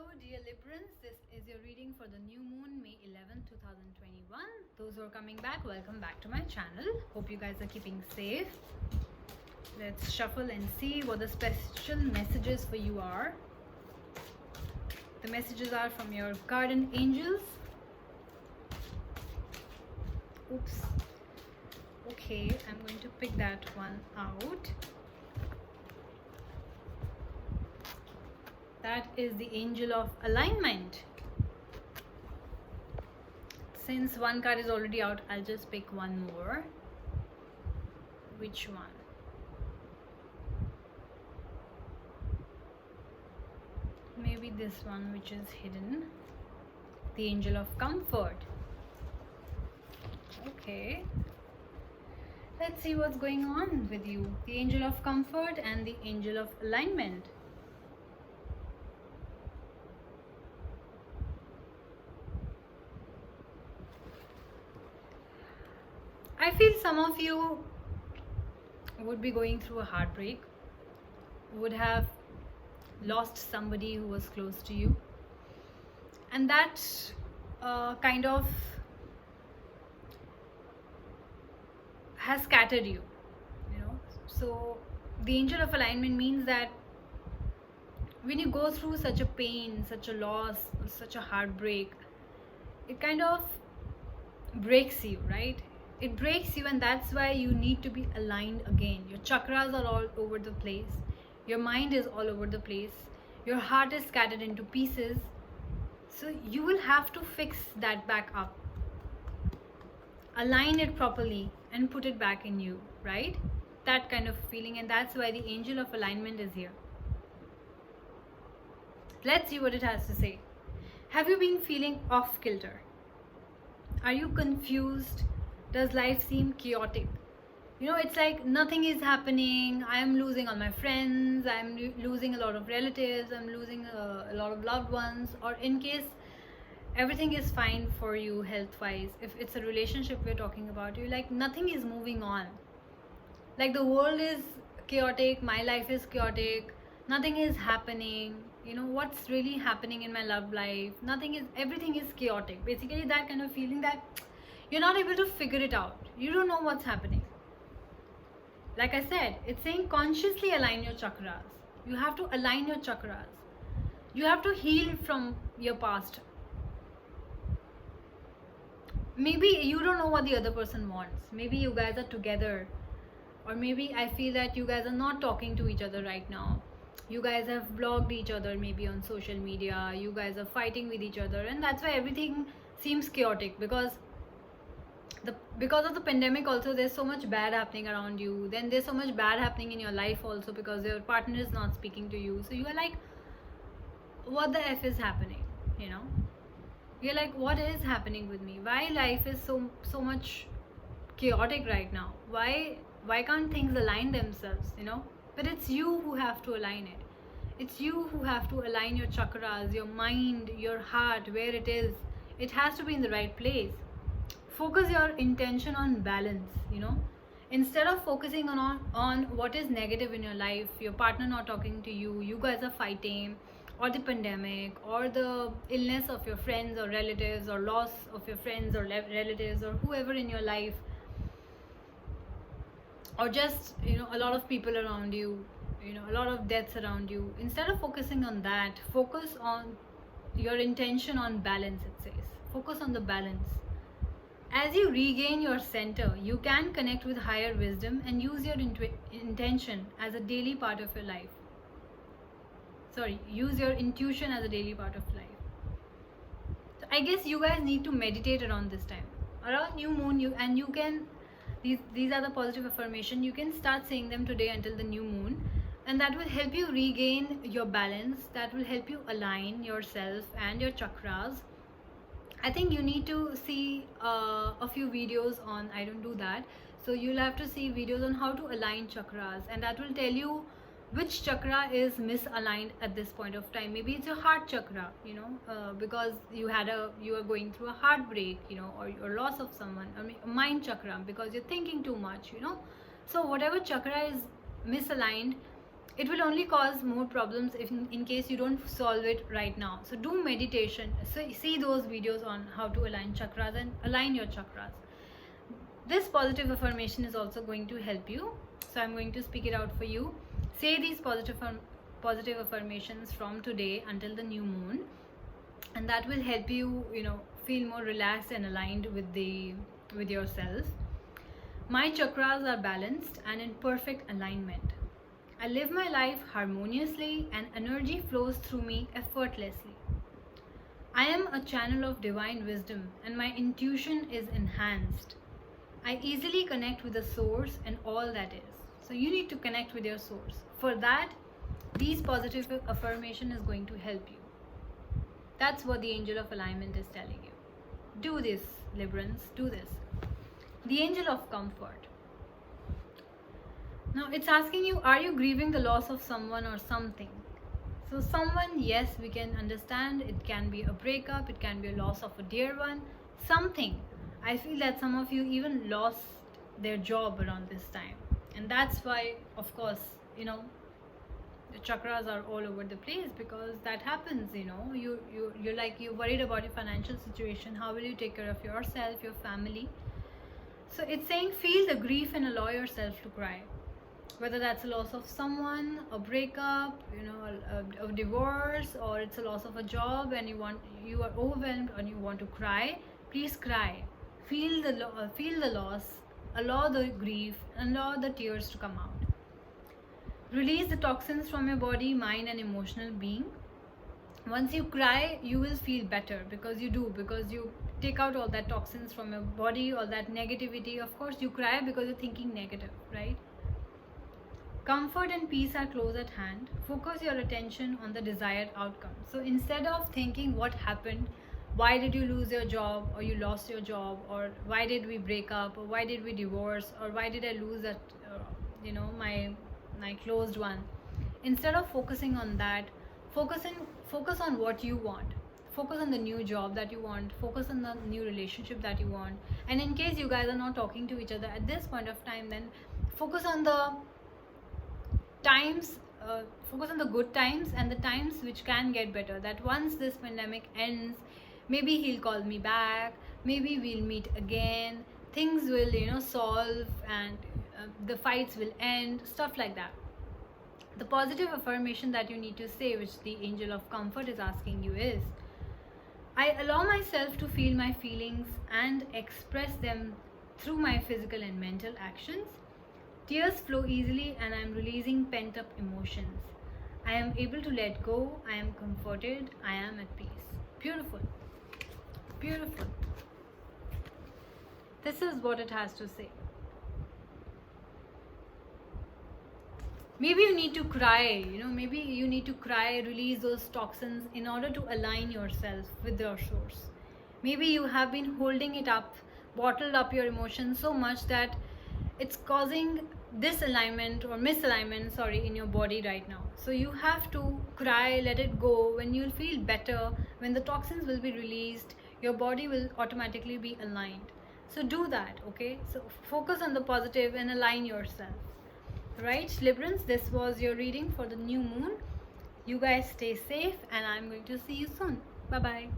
Hello dear Librans, this is your reading for the new moon May 11, 2021. Those who are coming back, welcome back to my channel. Hope you guys are keeping safe. Let's shuffle and see what the special messages for you are. The messages are from your guardian angels. Oops. Okay, I'm going to pick that one out. That is the Angel of Alignment. Since one card is already out, I'll just pick one more. Which one? Maybe this one, which is hidden. The Angel of Comfort. Okay. Let's see what's going on with you. The Angel of Comfort and the Angel of Alignment. I feel some of you would be going through a heartbreak, would have lost somebody who was close to you, and that kind of has scattered you, So the Angel of Alignment means that when you go through such a pain, such a loss, such a heartbreak, it kind of breaks you, right? It breaks you, and that's why you need to be aligned again. Your chakras are all over the place. Your mind is all over the place. Your heart is scattered into pieces. So you will have to fix that back up. Align it properly and put it back in you, right? That kind of feeling, and that's why the Angel of Alignment is here. Let's see what it has to say. Have you been feeling off kilter? Are you confused? Does life seem chaotic? It's like nothing is happening. I am losing all my friends. I'm losing a lot of relatives. I'm losing a lot of loved ones. Or in case everything is fine for you health-wise, if it's a relationship we're talking about, you're like nothing is moving on. Like the world is chaotic. My life is chaotic. Nothing is happening. What's really happening in my love life? Everything is chaotic. Basically that kind of feeling that you're not able to figure it out. You don't know what's happening. Like I said, it's saying consciously align your chakras. You have to align your chakras. You have to heal from your past. Maybe you don't know what the other person wants. Maybe you guys are together. Or maybe I feel that you guys are not talking to each other right now. You guys have blocked each other maybe on social media. You guys are fighting with each other. And that's why everything seems chaotic, because of the pandemic also, there's so much bad happening around you. Then there's so much bad happening in your life also, because your partner is not speaking to you. So you are like, what the F is happening? You're like, what is happening with me? Why life is so much chaotic right now? Why can't things align themselves? But it's you who have to align it. It's you who have to align your chakras, your mind, your heart, where it is. It has to be in the right place. Focus your intention on balance. Instead of focusing on what is negative in your life, your partner not talking to you, you guys are fighting, or the pandemic, or the illness of your friends or relatives, or loss of your friends or relatives, or whoever in your life, or just a lot of people around you, a lot of deaths around you. Instead of focusing on that, focus on your intention on balance. It says focus on the balance. As you regain your center, you can connect with higher wisdom and use your intention as a daily part of your life. Use your intuition as a daily part of life. So I guess you guys need to meditate around this time. Around new moon, you can, these are the positive affirmation. You can start saying them today until the new moon, and that will help you regain your balance. That will help you align yourself and your chakras. I think you need to see a few videos on, I don't do that. So you'll have to see videos on how to align chakras, and that will tell you which chakra is misaligned at this point of time. Maybe it's your heart chakra, because you are going through a heartbreak, or loss of someone. Mind chakra, because you're thinking too much, So whatever chakra is misaligned, it will only cause more problems if in case you don't solve it right now. So do meditation. So see those videos on how to align chakras and align your chakras. This positive affirmation is also going to help you, so I'm going to speak it out for you. Say these positive affirmations from today until the new moon, and that will help you, feel more relaxed and aligned with yourself. My chakras are balanced and in perfect alignment. I live my life harmoniously and energy flows through me effortlessly. I am a channel of divine wisdom and my intuition is enhanced. I easily connect with the source and all that is. So you need to connect with your source. For that, these positive affirmation is going to help you. That's what the angel of alignment is telling you. Do this, Librans, do this. The angel of comfort. Now it's asking you, are you grieving the loss of someone or something? So someone, yes, we can understand. It can be a breakup, it can be a loss of a dear one, something. I feel that some of you even lost their job around this time. And that's why, of course, the chakras are all over the place, because that happens. You're worried about your financial situation. How will you take care of yourself, your family? So it's saying feel the grief and allow yourself to cry. Whether that's a loss of someone, a breakup, a divorce, or it's a loss of a job and you are overwhelmed and you want to cry, please cry. Feel the loss, allow the grief, allow the tears to come out. Release the toxins from your body, mind and emotional being. Once you cry, you will feel better, because you take out all that toxins from your body, all that negativity. Of course you cry because you're thinking negative, right? Comfort and peace are close at hand. Focus your attention on the desired outcome. So instead of thinking what happened, why did you lose your job, or you lost your job, or why did we break up, or why did we divorce, or why did I lose that my closed one, instead of focusing on that, focus on what you want. Focus on the new job that you want, focus on the new relationship that you want. And in case you guys are not talking to each other at this point of time, then focus on the times, focus on the good times and the times which can get better. That once this pandemic ends, maybe he'll call me back, maybe we'll meet again, things will solve, and the fights will end, stuff like that. The positive affirmation that you need to say, which the angel of comfort is asking you, is I allow myself to feel my feelings and express them through my physical and mental actions. Tears flow easily and I am releasing pent up emotions. I am able to let go. I am comforted. I am at peace. Beautiful. Beautiful. This is what it has to say. Maybe you need to cry, maybe you need to cry, release those toxins in order to align yourself with your source. Maybe you have been holding it up, bottled up your emotions so much that it's causing disalignment or misalignment, in your body right now. So you have to cry, let it go. When you'll feel better, when the toxins will be released, your body will automatically be aligned. So do that, okay? So focus on the positive and align yourself. Right, Librans, this was your reading for the new moon. You guys stay safe and I'm going to see you soon. Bye bye.